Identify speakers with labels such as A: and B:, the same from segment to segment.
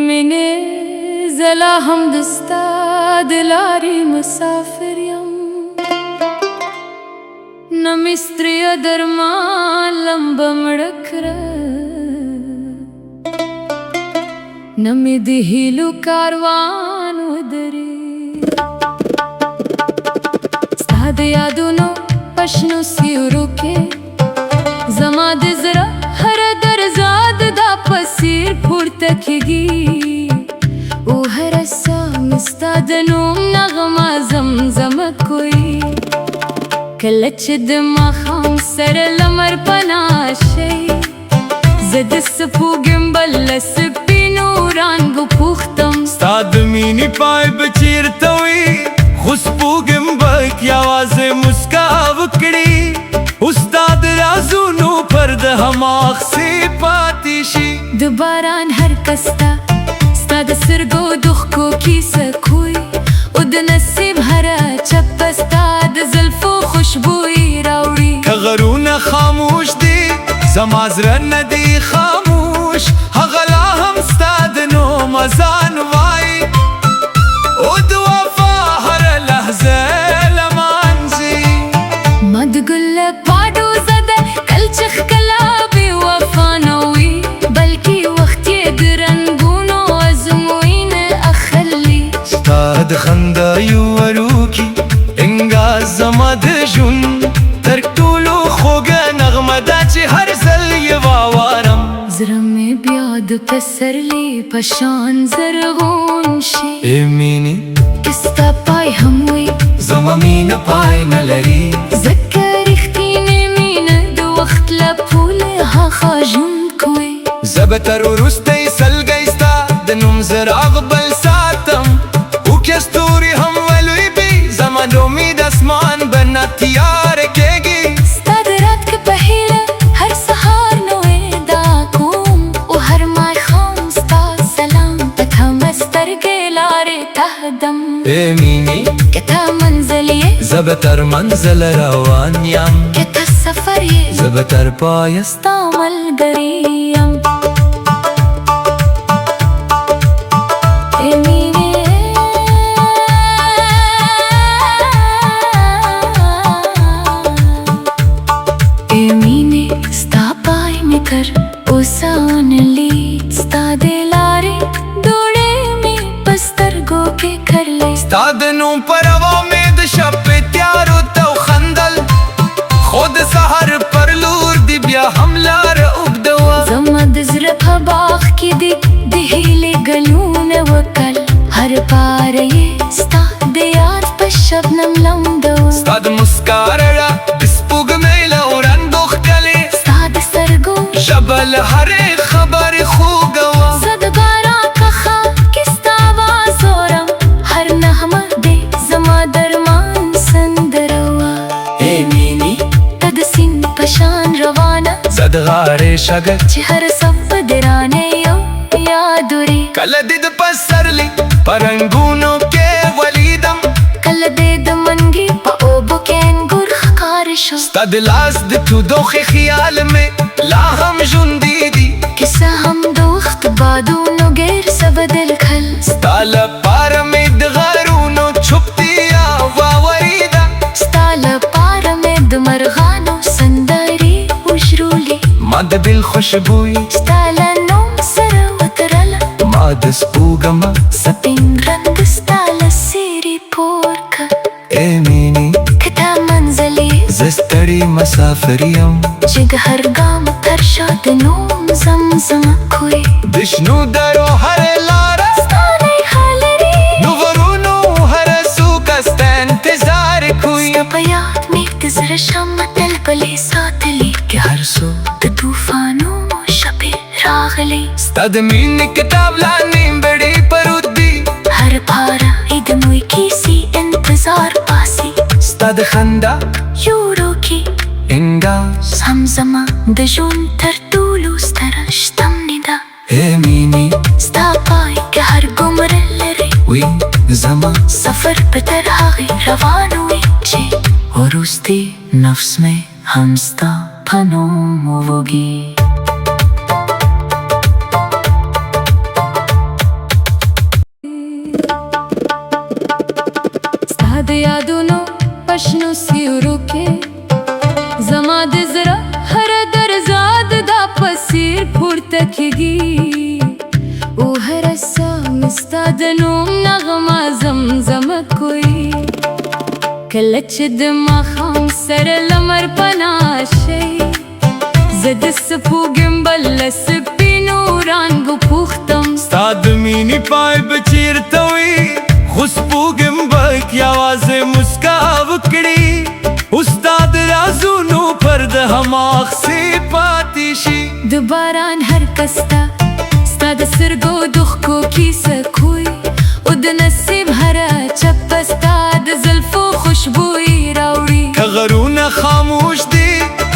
A: मिने ज़ला हमदस्ता दिलारी मुसाफिरियम न मिस्त्रिय दरमान लंबमड़कर न मिदिहिलु कारवान उदरी साद यादुनो पश्नु सियुरु के जमाद जरा हर दरजाद दा पसीर फुर्तकगी ओ हरसा مستادنوم نغمة زمزم کوئی کلچ دما خام سر لمر پناشی زد سپوگم بلس پینوران گو پوختم
B: استاد مینی پای بچیرتوی خوسپوگم بک یاواز مسکاو کڑی استاد رازونو پرد هماخ سی پاتیشی
A: دوباران هر کستا استاد سرگو دخ کو کیسه کوی او د نصیب هر چپ استاد زلفو خوشبوئی راوڑی
B: کغرون خاموش دی زمازرن دی خاموش هغلا هم استاد نو مزان وای او دو وفا هر لحظه لمانزی
A: مد گل پاڑو زده کلچخ کلا بی وفا نوی بلکی وقتی درنگونو ازموین اخلی
B: استاد خندایو وروکی انگاز زمد جون ترک طولو خوگ نغمه دا چی هر زل یواوارم
A: زرم بیاد پسرلی پشان زرغون شی
B: امینی
A: کستا پای هموی
B: زما مین پای نلری
A: ذکر اختین مین دو وقت لپول ها خاجون کوی
B: زبتر و رستی سلگیستا دنم زراغ بل ساتم او کستوری هم ولوی بی زما دومید اسمان بنا تیار کېږي
A: ستا د رات که پهیله هر سهار نوې دا کوم او هر ماښام ستا سلام په تمه سترګې لارې تهدم
B: ای مینی
A: که ته منزل یې
B: زبتر منزل روان یم
A: که ته سفر یې
B: زبتر پایست
A: ستا ملګری یم ओसान लीड स्ता दिलारे दोड़े में पस्तरगो के कर ले
B: ستادنو پروا میں د شپ تیارو تو خندل خود سحر پر لور دی بیا حملار ابدوا
A: زمد زرف باغ کی دی دهیل گلون وکل ہر پار یہ ستا دیاد پر شبنم لمدو
B: ستاد مسکارڑا بسپوگ میلا اوران دوخ کلی
A: ستاد سرگو
B: جبل ہر خبر خوگوا
A: زد بارا کخا کستا وازورم ہر نحمہ دے زما درمان سندروا
B: اے مینی
A: تد سن پشان روانا
B: زد غار شگر
A: چی ہر سب درانے یو یادوری
B: کل دید پسرلی پرنگونو کے ولیدم
A: کل دید منگی پا اوبو کین گر خکارشو
B: ستاد لاس د تو دوخ خیال میں لا ہم جون دیدی
A: کسا ہم دوخت بادونو گیر سب دل کھل
B: ستال پار میں دغارونو چھپتیا واوریدا
A: ستال پار میں دمرغانو سندری وشرولی
B: ماد دل خوشبوئی
A: ستال نوم سر وطرلا
B: ماد سپوگما
A: سپینگ رنگ ستال سیری پورکا
B: اے مینی
A: کتا منزلی
B: زستری مسافریم
A: جگ ہر گام پر شاد نوم زمزم کوئی
B: دشنو درو ہر لارا
A: ستانی حالری
B: نو ورونو ہر سوکست انتظار کوئی
A: پیاد میں تزر شام دل بلی ساتلی کہ ہر سو طوفانو شب راغلی
B: ستاد مین کتاب لانیم بڑی پرودی
A: ہر پارا ادموی کیسی انتظار پاسی
B: ستاد خندا
A: یورو کی
B: انگاز
A: زمزمہ دجون ترطولو سترشتم ندا
B: اے مینی
A: ستا پای که هر گمر لری
B: وی زما
A: سفر پتر آغی روانوی چی وروستی نفس میں ہمستا پنوم وگی سر پورته کېږي او هره ساه مې ستا د نوم نغمه زمزمه کوي کله چې د ماښام سره لمر پناه شي زه د سپوږم بل له سپینو وړانګو پوښتم
B: ستا د مینې پای به چیرته وي خو سپوږم به یوازې مسکا وکړي او ستا د رازونو پرده هماغسې پاتې شي
A: د باران هر کس ته ستا د سترګو د اوښکو کیسه کوي او د نصیب هره چپه ستا د زلفو خوشبويي راوړي
B: که غرونه خاموش دي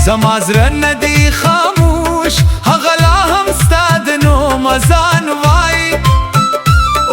B: زما زړه نه دی خاموش هغه لا هم ستا د نوم اذان وایي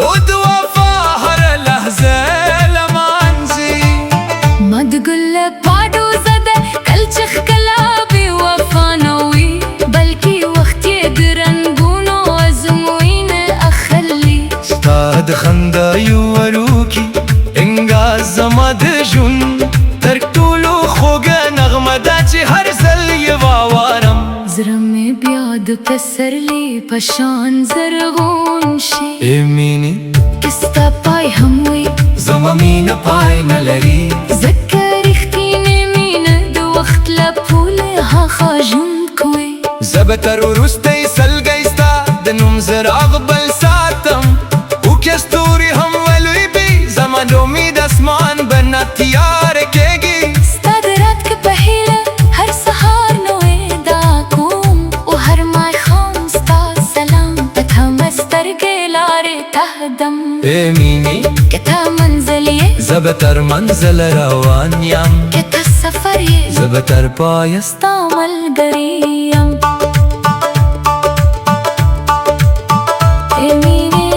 B: او د وفا هره لحظه لمانځي
A: ما د ګل له پاڼو زده کل چې ښکلا بې وفا نه وي بلکې وخت یې د رنګونو ازموینه اخلي
B: ستا د خندایو وروکي انګاز زما د ژوند تر ټولو خوږه نغمه ده چې هر ځل یې واورم
A: زړه مې بیا د پسرلي په شان زرغون شي
B: ای مینې
A: که ستا پای هم وي
B: زما مینه پای نه لري
A: ځکه رښتینې مینه د وخت له پوله هغه ژوند کوي
B: زه به تر وروستی سلګی ستا د نوم څراغ بل ساتم اوکې ستوري هم ولویږي زما د امید اسمان به نه تیاره کېږي
A: ستا د راتګ په هیله هر سهار نوې دا کوم او هر ماښام ستا سلام په تمه سترګې لارې تهدم
B: ای مینې
A: که ته منزل یې
B: زه به تر منزل روان یم
A: که ته سفر یې
B: زه به تر پایه
A: ستا ملګری یم ای مینې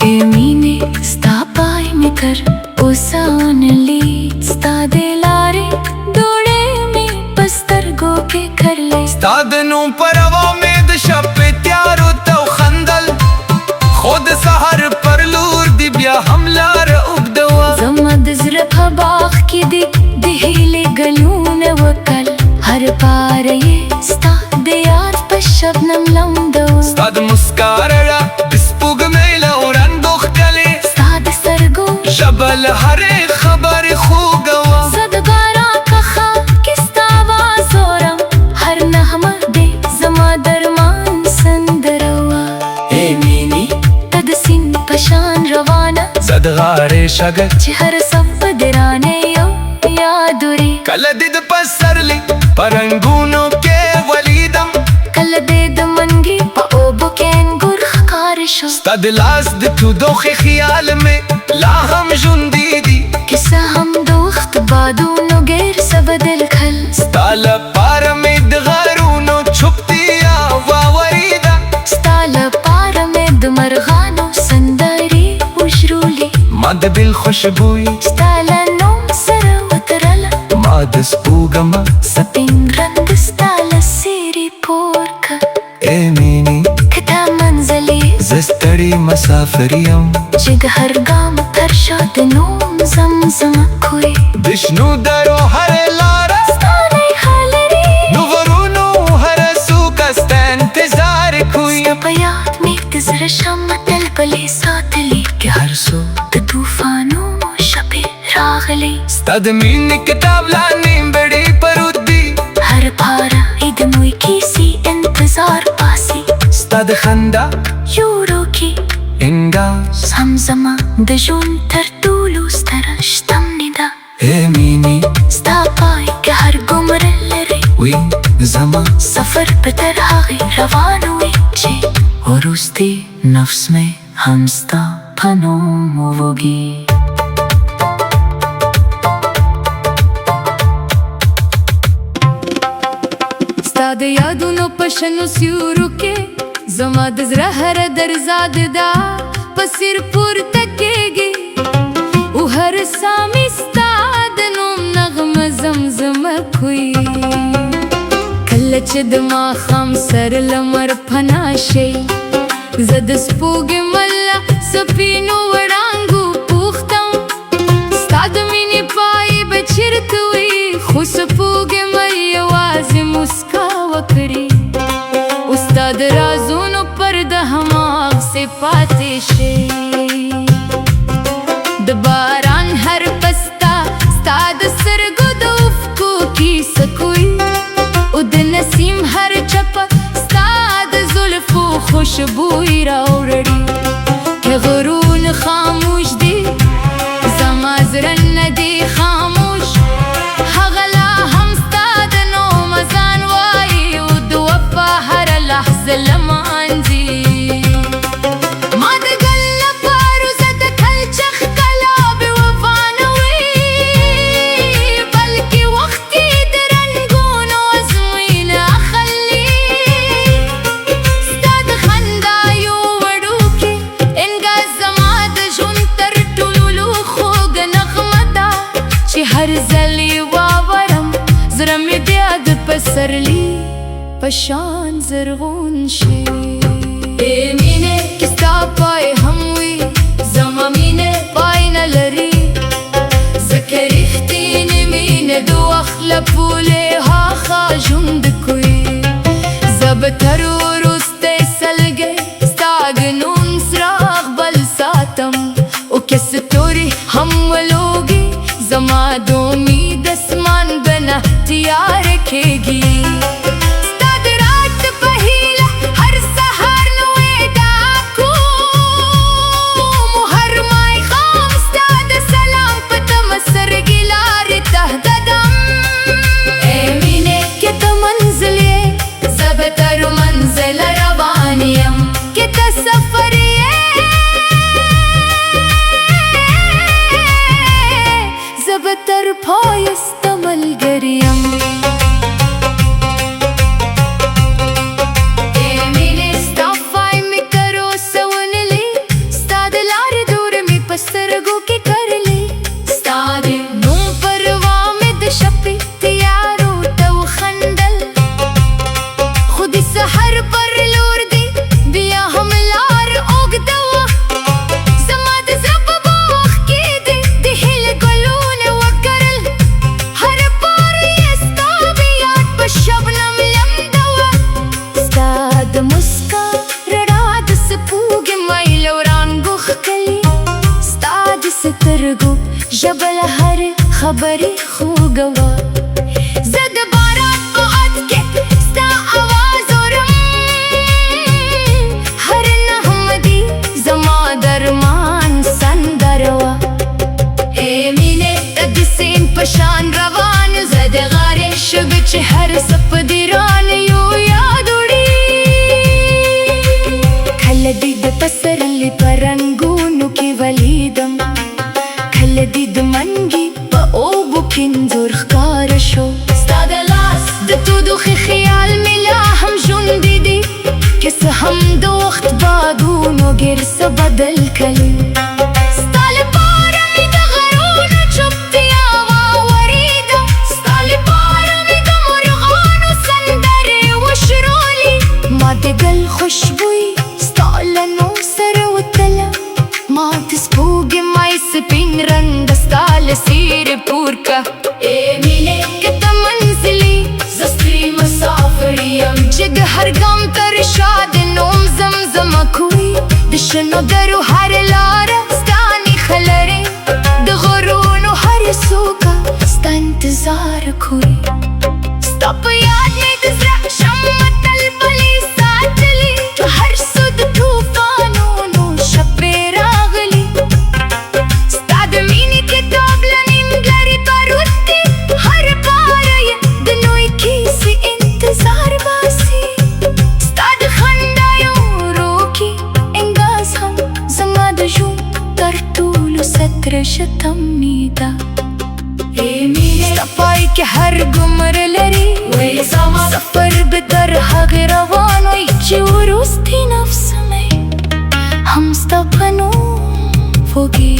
A: ای مینې ستا پای مې کر اوسه ونه لید ستا د لارې دوړې مې په سترګو کې کرلې
B: ستا د نوم پر هوا مې د شپې تیارو ته وخندل خو د سحر پر لور دی بیا هم لاره اوږده وه
A: زما د زړه په باغ کې دي د هیلې ګلونه وکل هر پاره یې ستا د یاد په شبنم لمده وه
B: ستا د مسکا رڼا د سپوږمۍ له وړاندو ښکلې
A: ستا د سترګو
B: ژبه له هرې خبرې خوږه وه
A: زه د باران په خوا کې ستا آواز اورم هر نغمه دې زما درمان سندره وه
B: ای مینې
A: ته د سیند په شان روانه
B: زه د غاړې شګه
A: چې هر صف دې رانه یو یاد وړي
B: کله دې د پسرلي په رنګونو کې ولیدم
A: کله دې د منګي په اوبو کې انګور ښکار شو
B: ستا د لاس د تودوخې خیال مې لا هم ژوندی دي
A: کیسه هم د وخت بادونو غیر څه بدل کړل
B: ستا لپاره مې د غرونو چوپتیا واورېده
A: ستا لپاره مې د مرغانو سندرې وژړولې
B: ما د دل خوشبويي
A: ستا له نوم سره وترله
B: ما د سپوږمه
A: سپین رنګ ستا له څېرې پور کړ
B: ای مینې
A: که تا منزل یې
B: زه ستړی مسافر یم
A: چې د هر ګام تر شا د نوم زمزمه کوي
B: د شنو درو هرې لاره
A: ستا ریښه لري
B: نو غرونو هره څوکه ستا انتظار کوي
A: ستا په یاد مې د زړه شمع تل بلې ساتلې
B: که هر څوک
A: د طوفانونو شپې راغلې
B: ستا د مینې کتاب لا نیم بېړۍ پروت دي
A: هر پاره یې د نوې کیسې انتظار باسي
B: ستا د خندا
A: یورو کې
B: انګاز
A: زمزمه د ژوند تر ټولو ستره شتمني ده
B: ای مینې
A: ستا پای که هر ګمره لري
B: وي زما
A: سفر په تر هغې روان وي چې وروستي نفس مې هم ستا په نوم ووږي ستا د یادونو په شنو سیورو کې زما د زړه هره درزاد ده په سر پورته کېږي او هر ساه مې ستا د نوم نغمه زمزمه کوي کله چې د ماښام سر لمر پناه شي زه د سپوږمۍ له سپینو وړانګو پوښتم ستا د مینې پای به شي د باران هر پستا ستا د سترګو د افقو کیسه کوي او د نسیم هر چپه ستا د زلفو خوشبویي راوړي که غرونه خاموش دي زما زړه نه دی خاموش هغه لا هم ستا د نوم اذان وایي او د وفا هره لحظه لمانځي ما د ګل لپاره زه د کلچخ کلا بې وفا نه وي بلکې وخت کې د رنګونو ازموینه اخلي ستا د خندا یو وړوکی انګاز زما د ژوند تر ټولو خوږه نغمه ده چې هر ځل یې واورم زړه مې بیا د پسرلي په شان زرغون شي ای مینې که ستا پای هم وي زما مینې پای نه لري ځکه رښتینې مینه د وخت له پولې هاخوا ژوند کوي زه به تر وروستی سلګۍ ستا د نوم څراغ بل ساتم او که ستوري هم ولوګي زما د امید اسمان به نه تیاره کېږي ستا د رات په هیله هر سهار نوې دعا کوم هر ماښام ستا د سلام په تمه سترګې لارې ته ږدم ای مینې که ته منزل یې زه به تر منزله روان یم که ته سفر یې زه به تر پایه ستا ملګری یم ای مینې ستا پای مې تر اوسه ونلي ستا د لارې دوړې مې په سترګو کې کرلي ستا د نوم پروا مې د شپې تیارو ته وخندل خو د سحر پر لور دی بیا هم لار اوږده وه زما د زړه په باغ کې دی د هیلې ګلونه وکرل هره پاڼه یې ستا د یاد په شبنم لمده وه ستا د مسکا رڼا د سپوږمۍ میل وړانګو ښکلي ستا د سترګو ژبه له هرې خبرې خوږه وه زه د باران په غږ کې ستا اواز اورم هر نغمه دې زما درمان سندره وه ای مینې ته د سیند په شان روان زه د غارې شګه چې هر څه په دې رانه یو یاد وړي کله دې د پسرلي په رنګونو کې ولیدم کله دې د منګي په اوبو کې انځور ښکاره شو ستا د لاس د تودوخې خیال مې لا هم ژوندی دی که څه هم د وخت بادونو ګرځه بدل کړي ستا لپاره مې د غرونو چوپتیا واورېده ستا لپاره مې د مرغانو سندرې وشرولې ما د ګل خوشبویي ستا له نوم سره وتله ما د سپوږمۍ سپین رنګ ستا له څېرې پور که ای مینې که ته منزلي زه ستړی مسافر یم چې د هر ګام تر شا د نوم زمزمه کوي د شنو درو هره لاره ستا نښه لري د غرونو هره څوکه ستا انتظار کوي ستا په یاد مې د زړه شمعه تل بلې ساتلې هر څه د طوفانونو شپې راغلي ستا د مینې کتاب له نیمګړې بارود دی هره پاره یې د نوې کیسې انتظار باسي ستا د خندا یو وروکی انګاز هم زما د ژوند تر ټولو ستره شتمني ده ای مینې ستا پای کې هر ګمر لري سفر به تر هغې روان وي چې وروستی نفس مې هم ستا په نوم وږي